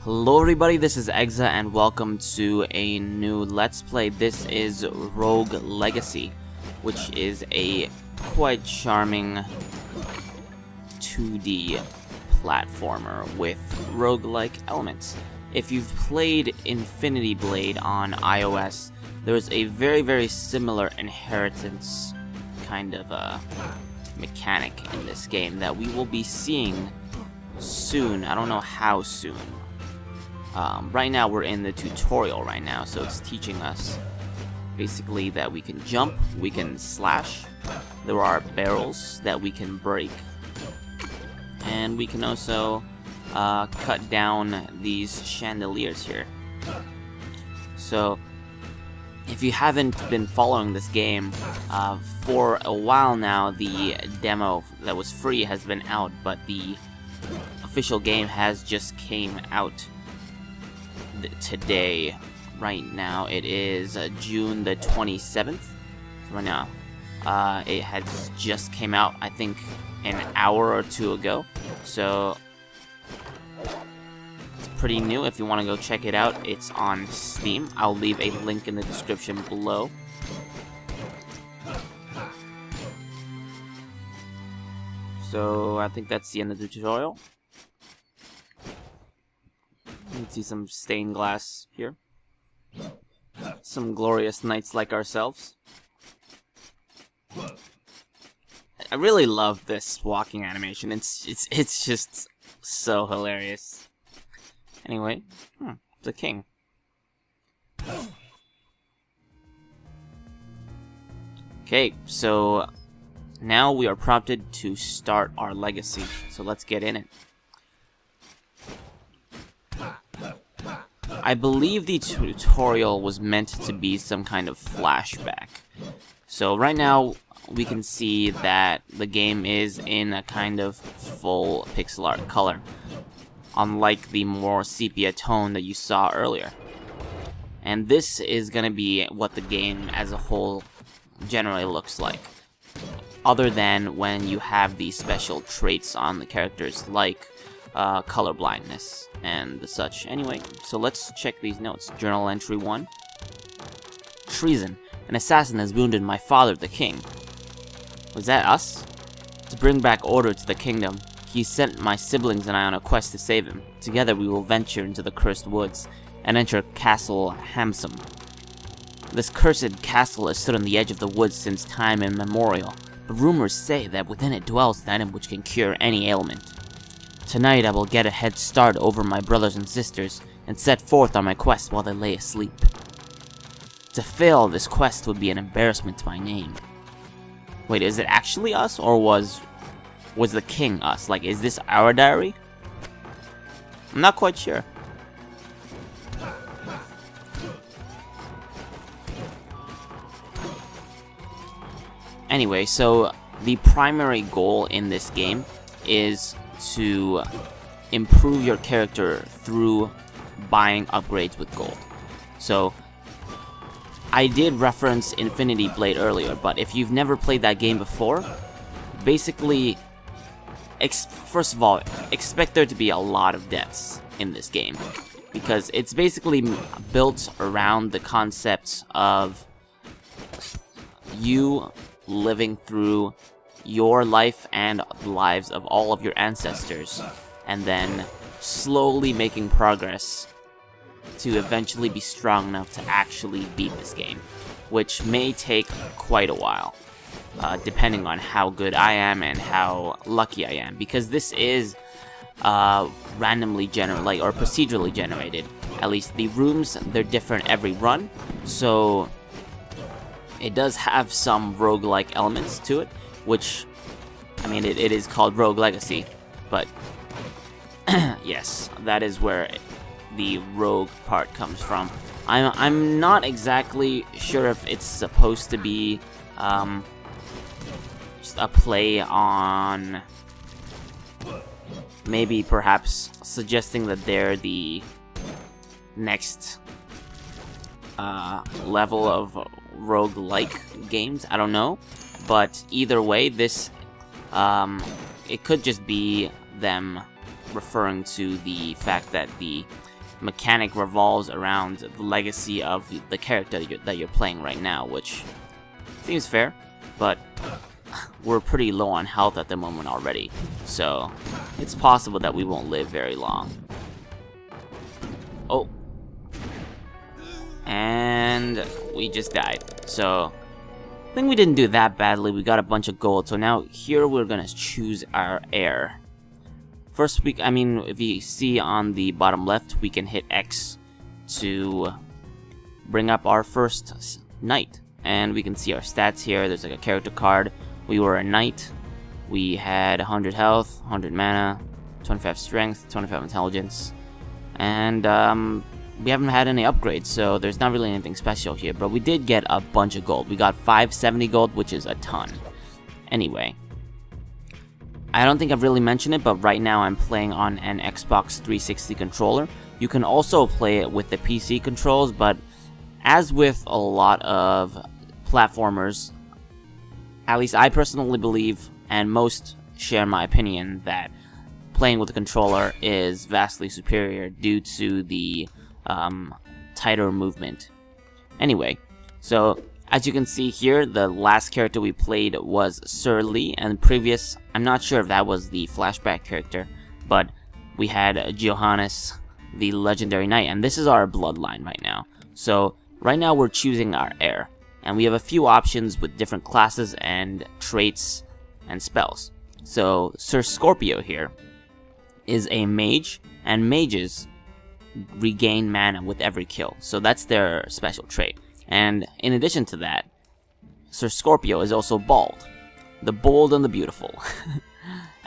Hello everybody, this is Exadra and welcome to a new Let's Play. This is Rogue Legacy, which is a quite charming 2D platformer with roguelike elements. If you've played Infinity Blade on iOS, there's a very similar inheritance kind of mechanic in this game that we will be seeing soon. I don't know how soon. Right now we're in the tutorial right now, so it's teaching us basically that we can jump, we can slash, there are barrels that we can break, and we can also cut down these chandeliers here. So if you haven't been following this game, for a while now the demo that was free has been out, but the official game has just came out today. Right now it is June the 27th. So right now it has just came out, I think an hour or two ago, so it's pretty new. If you want to go check it out, it's on Steam. I'll leave a link in the description below. So I think that's the end of the tutorial. You can see some stained glass here. Some glorious knights like ourselves. I really love this walking animation. It's just so hilarious. Anyway, the king. Okay, so now we are prompted to start our legacy. So let's get in it. I believe the tutorial was meant to be some kind of flashback. So right now we can see that the game is in a kind of full pixel art color, unlike the more sepia tone that you saw earlier. And this is going to be what the game as a whole generally looks like, other than when you have these special traits on the characters like color blindness and the such. Anyway, so let's check these notes. Journal entry 1. Treason. An assassin has wounded my father, the king. Was that us? To bring back order to the kingdom, he sent my siblings and I on a quest to save him. Together we will venture into the cursed woods and enter Castle Hamsum. This cursed castle has stood on the edge of the woods since time immemorial, but rumors say that within it dwells an item which can cure any ailment. Tonight I will get a head start over my brothers and sisters and set forth on my quest while they lay asleep. To fail this quest would be an embarrassment to my name. Wait, is it actually us, or was the king us? Like, is this our diary? I'm not quite sure. Anyway, so the primary goal in this game is to improve your character through buying upgrades with gold. So I did reference Infinity Blade earlier, but if you've never played that game before, basically, first of all, expect there to be a lot of deaths in this game, because it's basically built around the concepts of you living through your life and the lives of all of your ancestors, and then slowly making progress to eventually be strong enough to actually beat this game, which may take quite a while, depending on how good I am and how lucky I am, because this is randomly generated, or procedurally generated. At least the rooms, they're different every run, so it does have some roguelike elements to it, which, I mean, it is called Rogue Legacy, but yes, that is where the rogue part comes from. I'm not exactly sure if it's supposed to be just a play on, maybe perhaps suggesting that they're the next level of roguelike games. I don't know, but either way, this it could just be them referring to the fact that the mechanic revolves around the legacy of the character that you're playing right now, which seems fair, but we're pretty low on health at the moment already, so it's possible that we won't live very long. Oh. And we just died. So I think we didn't do that badly. We got a bunch of gold. So now here we're gonna choose our heir. First, if you see on the bottom left, we can hit X to bring up our first knight, and we can see our stats here. There's like a character card. We were a knight. We had 100 health, 100 mana, 25 strength, 25 intelligence, and we haven't had any upgrades, so there's not really anything special here. But we did get a bunch of gold. We got 570 gold, which is a ton. Anyway, I don't think I've really mentioned it, but right now I'm playing on an Xbox 360 controller. You can also play it with the PC controls, but as with a lot of platformers, at least I personally believe, and most share my opinion, that playing with the controller is vastly superior due to the tighter movement. Anyway, so as you can see here, the last character we played was Sir Lee, and previous, I'm not sure if that was the flashback character, but we had Johannes, the legendary knight, and this is our bloodline right now. So right now we're choosing our heir, and we have a few options with different classes and traits and spells. So Sir Scorpio here is a mage, and mages regain mana with every kill, so that's their special trait. And in addition to that, Sir Scorpio is also bald. The bold and the beautiful.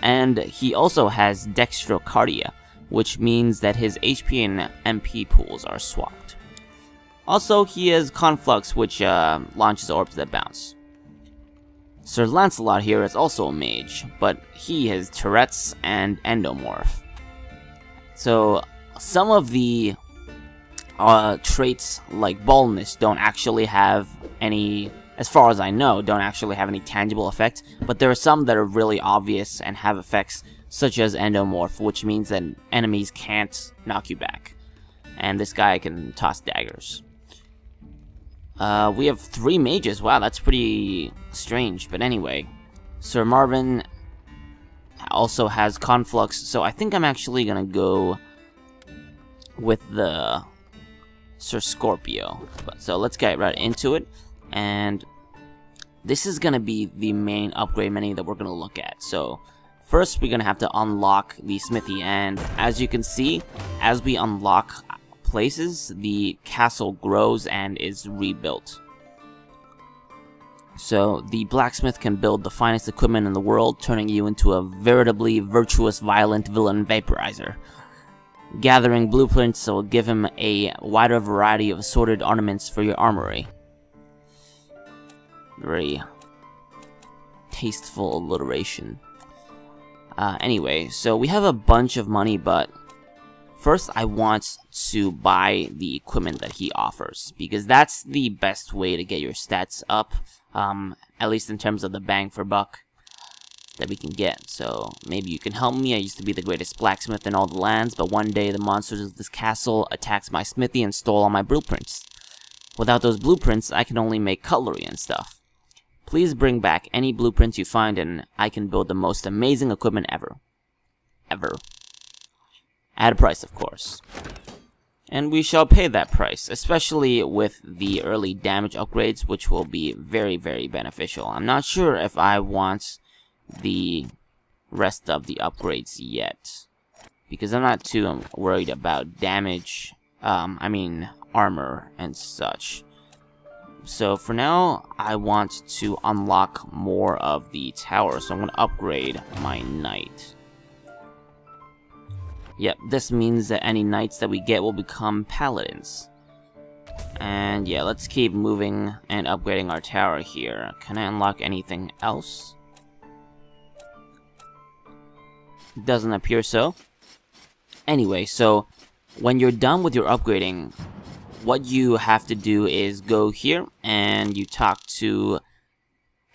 And he also has dextrocardia, which means that his HP and MP pools are swapped. Also, he has conflux, which launches orbs that bounce. Sir Lancelot here is also a mage, but he has Tourette's and endomorph. So some of the traits like baldness don't actually have any, as far as I know, don't actually have any tangible effect, but there are some that are really obvious and have effects, such as endomorph, which means that enemies can't knock you back. And this guy can toss daggers. We have 3 mages. Wow, that's pretty strange. But anyway, Sir Marvin also has conflux, so I think I'm actually gonna go with the Sir Scorpio. So let's get right into it, and this is gonna be the main upgrade menu that we're gonna look at. So first we're gonna have to unlock the smithy, and as you can see, as we unlock places, the castle grows and is rebuilt. So the blacksmith can build the finest equipment in the world, turning you into a veritably virtuous violent villain vaporizer. Gathering blueprints will give him a wider variety of assorted ornaments for your armory. Very tasteful alliteration. Anyway, so we have a bunch of money, but first I want to buy the equipment that he offers, because that's the best way to get your stats up, at least in terms of the bang for buck that we can get. So maybe you can help me. I used to be the greatest blacksmith in all the lands, but one day the monsters of this castle attacked my smithy and stole all my blueprints. Without those blueprints, I can only make cutlery and stuff. Please bring back any blueprints you find, and I can build the most amazing equipment ever. At a price, of course. And we shall pay that price, especially with the early damage upgrades, which will be very, very beneficial. I'm not sure if I want the rest of the upgrades yet, because I'm not too worried about damage, armor and such. So for now, I want to unlock more of the tower, so I'm going to upgrade my knight. Yep, this means that any knights that we get will become paladins. And yeah, let's keep moving and upgrading our tower here. Can I unlock anything else? Doesn't appear so. Anyway, so when you're done with your upgrading, what you have to do is go here and you talk to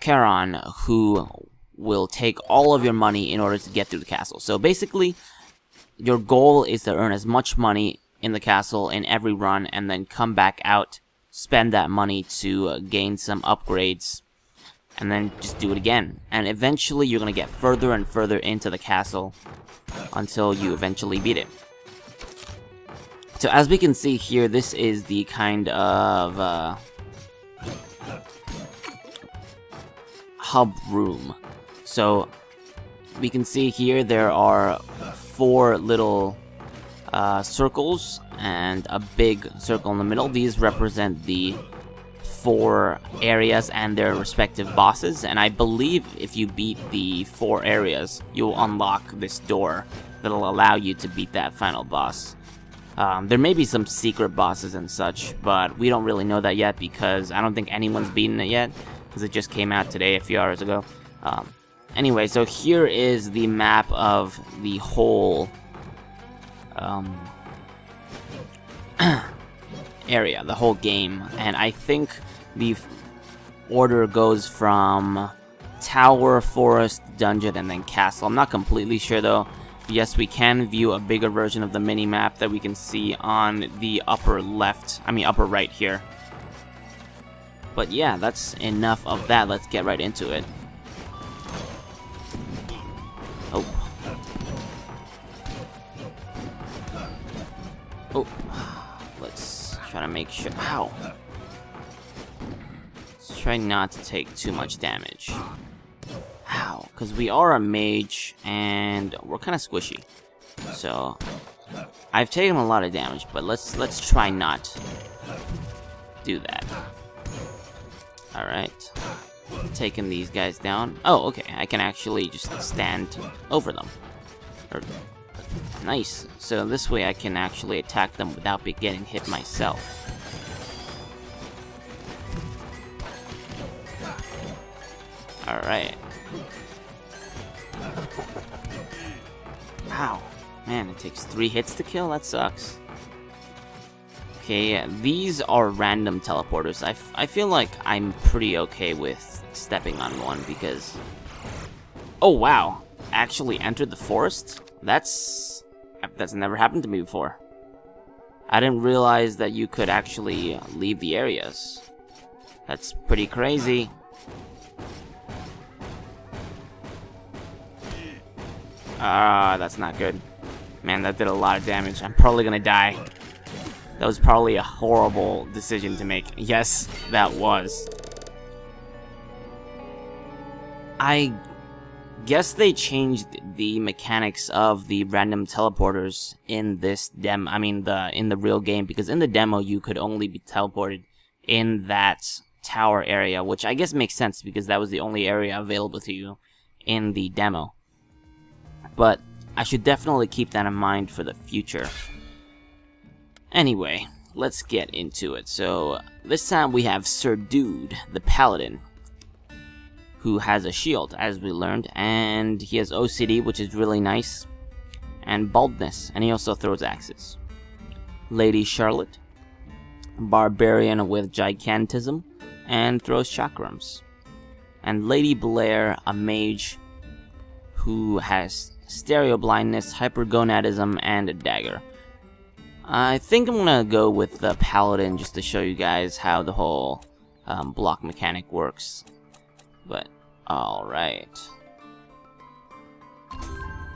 Charon, who will take all of your money in order to get through the castle. So basically, your goal is to earn as much money in the castle in every run, and then come back out, spend that money to gain some upgrades, and then just do it again. And eventually you're going to get further and further into the castle until you eventually beat it. So as we can see here, this is the kind of hub room. So we can see here there are 4 little circles and a big circle in the middle. These represent the 4 areas and their respective bosses, and I believe if you beat the 4 areas, you'll unlock this door that'll allow you to beat that final boss. There may be some secret bosses and such, but we don't really know that yet because I don't think anyone's beaten it yet, because it just came out today a few hours ago. Anyway, so here is the map of the whole area, the whole game, and I think the order goes from tower, forest, dungeon, and then castle. I'm not completely sure though. Yes, we can view a bigger version of the mini-map that we can see on the upper right here. But yeah, that's enough of that. Let's get right into it. Oh. Oh. Let's try to make sure. Ow. Let's try not to take too much damage. Ow. Because we are a mage and we're kind of squishy. So I've taken a lot of damage, but let's try not do that. Alright. Taking these guys down. Oh, okay. I can actually just stand over them. Nice. So this way I can actually attack them without getting hit myself. Alright. Ow. Man, it takes 3 hits to kill? That sucks. Okay, these are random teleporters. I feel like I'm pretty okay with stepping on one because... Oh, wow. Actually entered the forest? That's never happened to me before. I didn't realize that you could actually leave the areas. That's pretty crazy. That's not good. Man, that did a lot of damage. I'm probably gonna die. That was probably a horrible decision to make. Yes, that was. I guess they changed the mechanics of the random teleporters in this demo. In the real game, because in the demo you could only be teleported in that tower area, which I guess makes sense because that was the only area available to you in the demo. But I should definitely keep that in mind for the future. Anyway, let's get into it. So, this time we have Sir Dude, the Paladin, who has a shield, as we learned, and he has OCD, which is really nice, and baldness, and he also throws axes. Lady Charlotte, barbarian with gigantism, and throws chakrams. And Lady Blair, a mage who has stereo blindness, hypergonadism, and a dagger. I think I'm gonna go with the Paladin just to show you guys how the whole block mechanic works. But, alright.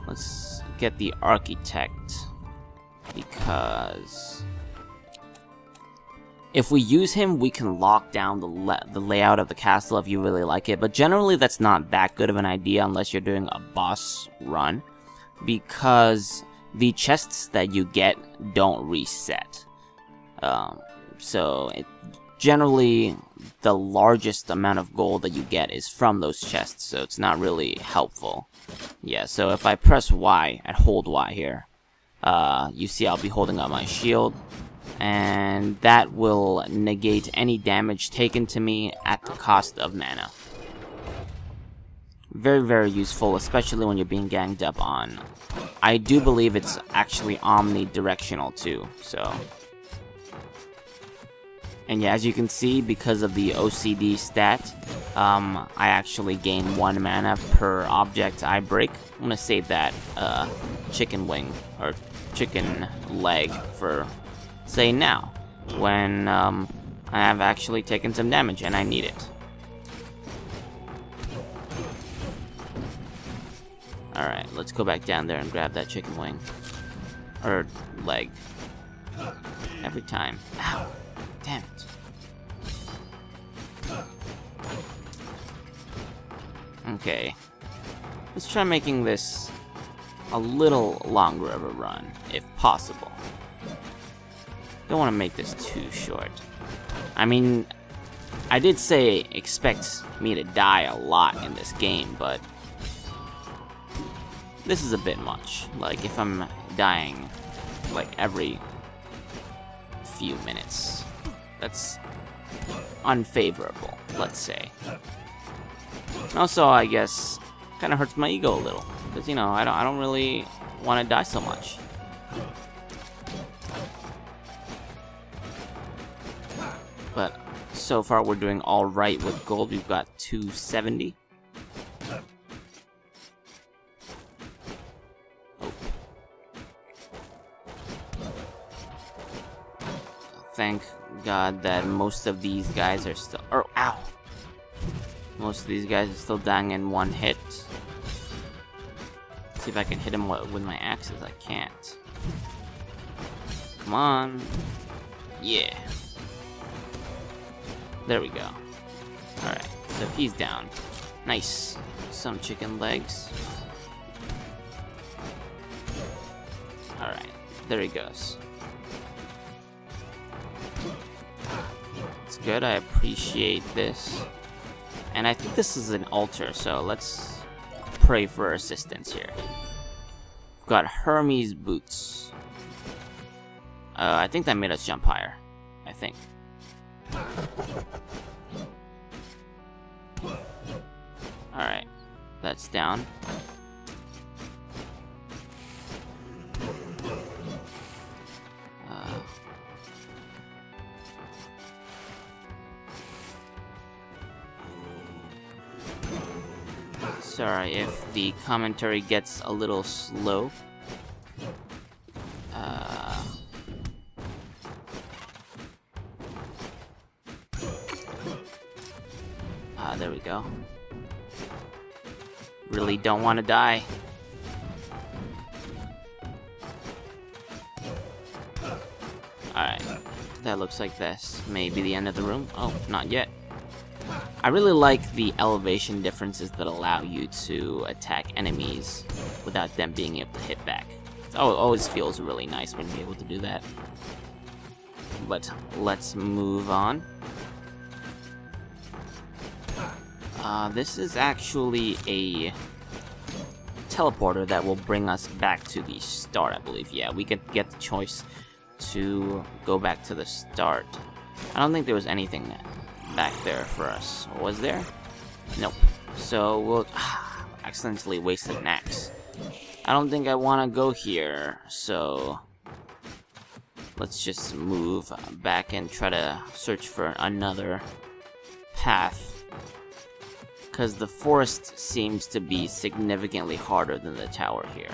Let's get the Architect, because if we use him, we can lock down the layout of the castle if you really like it, but generally that's not that good of an idea unless you're doing a boss run, because the chests that you get don't reset. So generally the largest amount of gold that you get is from those chests, so it's not really helpful. Yeah, so if I press Y and hold Y here, you see I'll be holding up my shield, and that will negate any damage taken to me at the cost of mana. Very, very useful, especially when you're being ganged up on. I do believe it's actually omnidirectional too, so... And yeah, as you can see, because of the OCD stat, I actually gain 1 mana per object I break. I'm gonna save that chicken wing or chicken leg for, say, now, when I have actually taken some damage and I need it. Alright, let's go back down there and grab that chicken wing. Or leg. Every time. Ow! Damn it. Okay. Let's try making this a little longer of a run, if possible. Don't want to make this too short. I mean, I did say expect me to die a lot in this game, but this is a bit much. Like, if I'm dying, like, every few minutes, that's unfavorable, let's say. Also, I guess, kind of hurts my ego a little, because, you know, I don't really want to die so much. But so far, we're doing all right with gold. We've got 270. Thank God that most of these guys are still... Or, ow! Most of these guys are still dying in 1 hit. See if I can hit him with my axes. I can't. Come on. Yeah. There we go. Alright, so he's down. Nice. Some chicken legs. Alright, there he goes. It's good, I appreciate this. And I think this is an altar, so let's pray for assistance here. We've got Hermes boots. I think that made us jump higher. I think. Alright, that's down. Sorry if the commentary gets a little slow. There we go. Really don't want to die. Alright. That looks like this may be the end of the room. Oh, not yet. I really like the elevation differences that allow you to attack enemies without them being able to hit back. It always feels really nice when you're able to do that. But let's move on. This is actually a teleporter that will bring us back to the start, I believe. Yeah, we could get the choice to go back to the start. I don't think there was anything back there for us. Was there? Nope. So we'll accidentally wasted an axe. I don't think I want to go here, so let's just move back and try to search for another path. Because the forest seems to be significantly harder than the tower here.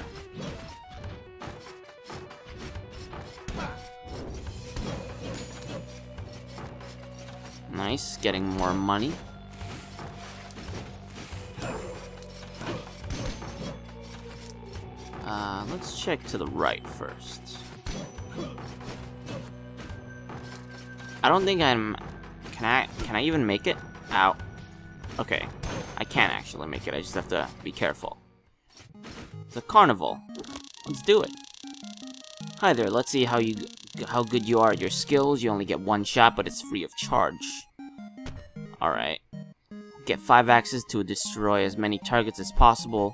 Nice, getting more money. Let's check to the right first. I don't think I'm... Can I even make it? Ow. Okay. I can actually make it, I just have to be careful. It's a carnival. Let's do it. Hi there, let's see how good you are at your skills. You only get 1 shot, but it's free of charge. Alright. Get 5 axes to destroy as many targets as possible.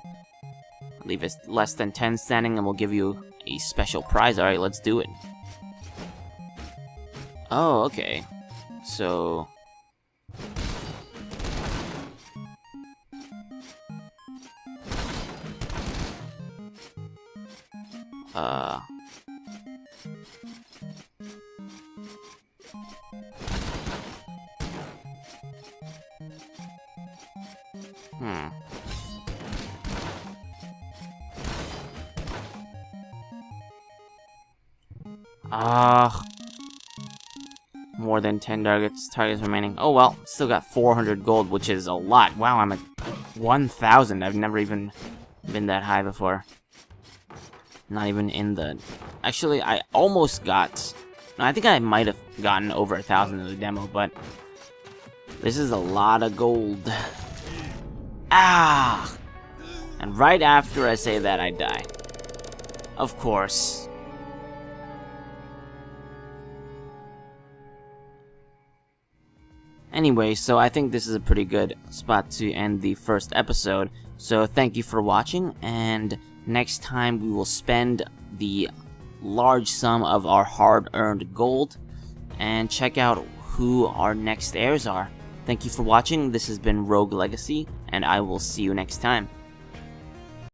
Leave us less than 10 standing and we'll give you a special prize. Alright, let's do it. Oh, okay. So... More than 10 targets remaining. Oh well, still got 400 gold, which is a lot. Wow, I'm at 1,000. I've never even been that high before. Not even in the... Actually, I almost got... I think I might have gotten over 1,000 in the demo, but... This is a lot of gold. Ah! And right after I say that, I die. Of course. Anyway, so I think this is a pretty good spot to end the first episode. So thank you for watching, and next time we will spend the large sum of our hard-earned gold and check out who our next heirs are. Thank you for watching. This has been Rogue Legacy, and I will see you next time.